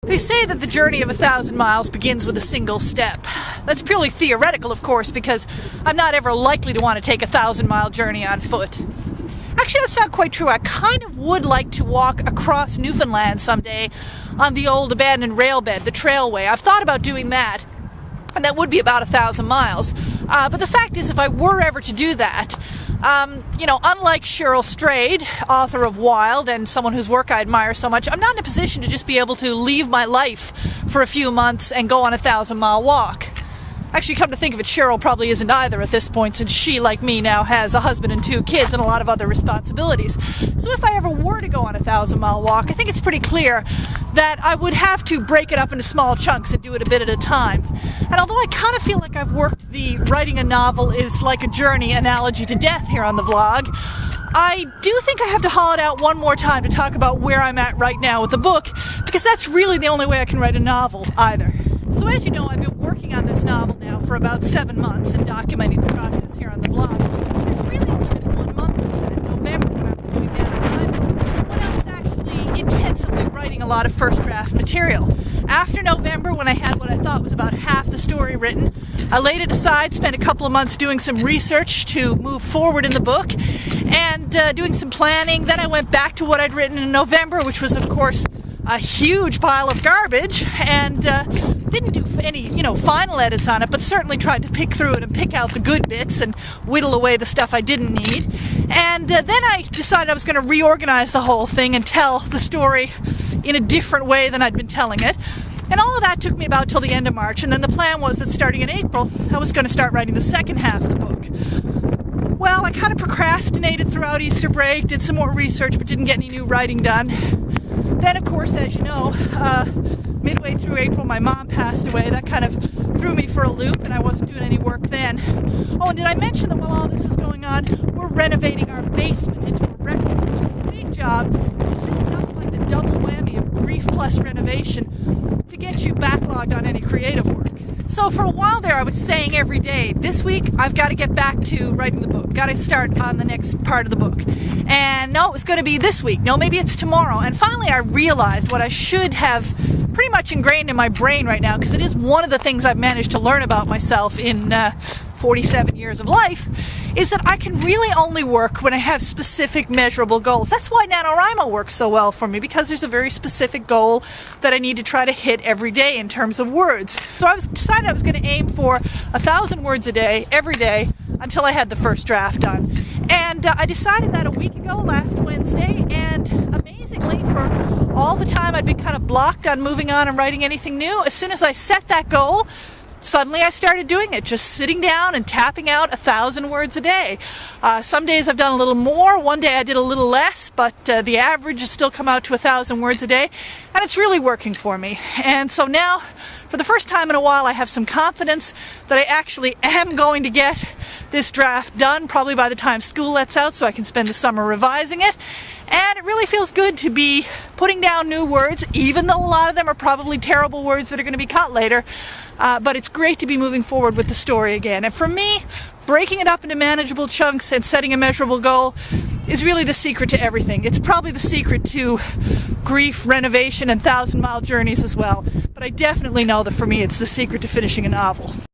They say that the journey of 1,000 miles begins with a single step. That's purely theoretical, of course, because I'm not ever likely to want to take a 1,000-mile journey on foot. Actually, that's not quite true. I kind of would like to walk across Newfoundland someday on the old abandoned rail bed, the trailway. I've thought about doing that, and that would be about 1,000 miles. But the fact is, if I were ever to do that, unlike Cheryl Strayed, author of Wild and someone whose work I admire so much, I'm not in a position to just be able to leave my life for a few months and go on a 1,000-mile walk. Actually, come to think of it, Cheryl probably isn't either at this point, since she, like me, now has a husband and 2 kids and a lot of other responsibilities. So if I ever were to go on a 1,000-mile walk, I think it's pretty clear that I would have to break it up into small chunks and do it a bit at a time. And although I kind of feel like I've worked the writing a novel is like a journey analogy to death here on the vlog, I do think I have to haul it out one more time to talk about where I'm at right now with the book, because that's really the only way I can write a novel either. So as you know, I've been working on this novel now for about 7 months and documenting the process here on the vlog. There's really only been 1 month of that in November when I was doing that, when I was actually intensively writing a lot of first draft material. After November, when I had what I thought was about half the story written, I laid it aside, spent a couple of months doing some research to move forward in the book, and doing some planning. Then I went back to what I'd written in November, which was, of course, a huge pile of garbage, and didn't do any, final edits on it, but certainly tried to pick through it and pick out the good bits and whittle away the stuff I didn't need. And then I decided I was going to reorganize the whole thing and tell the story in a different way than I'd been telling it. And all of that took me about till the end of March, and then the plan was that starting in April, I was going to start writing the second half of the book. Well, I kind of procrastinated throughout Easter break, did some more research, but didn't get any new writing done. Then, of course, as you know, midway through April, my mom passed away. That kind of threw me for a loop, and I wasn't doing any work then. Oh, and did I mention that while all this is going on, we're renovating our basement into a rec room, which is a big job. It's really nothing like the double whammy of grief plus renovation to get you backlogged on any creative work. So for a while there, I was saying every day, this week I've got to get back to writing the book. Got to start on the next part of the book. And no, it was going to be this week. No, maybe it's tomorrow. And finally I realized what I should have pretty much ingrained in my brain right now, because it is one of the things I've managed to learn about myself in 47 years of life, is that I can really only work when I have specific measurable goals. That's why NaNoWriMo works so well for me, because there's a very specific goal that I need to try to hit every day in terms of words. So I decided I was going to aim for 1,000 words a day, every day, until I had the first draft done. And I decided that a week ago, last Wednesday, and amazingly, for all the time I'd been kind of blocked on moving on and writing anything new, as soon as I set that goal, suddenly I started doing it, just sitting down and tapping out 1,000 words a day. Some days I've done a little more, one day I did a little less, but the average has still come out to 1,000 words a day, and it's really working for me. And so now, for the first time in a while, I have some confidence that I actually am going to get this draft done, probably by the time school lets out, so I can spend the summer revising it. And it really feels good to be putting down new words, even though a lot of them are probably terrible words that are going to be cut later. But it's great to be moving forward with the story again. And for me, breaking it up into manageable chunks and setting a measurable goal is really the secret to everything. It's probably the secret to grief, renovation, and 1,000-mile journeys as well. But I definitely know that for me, it's the secret to finishing a novel.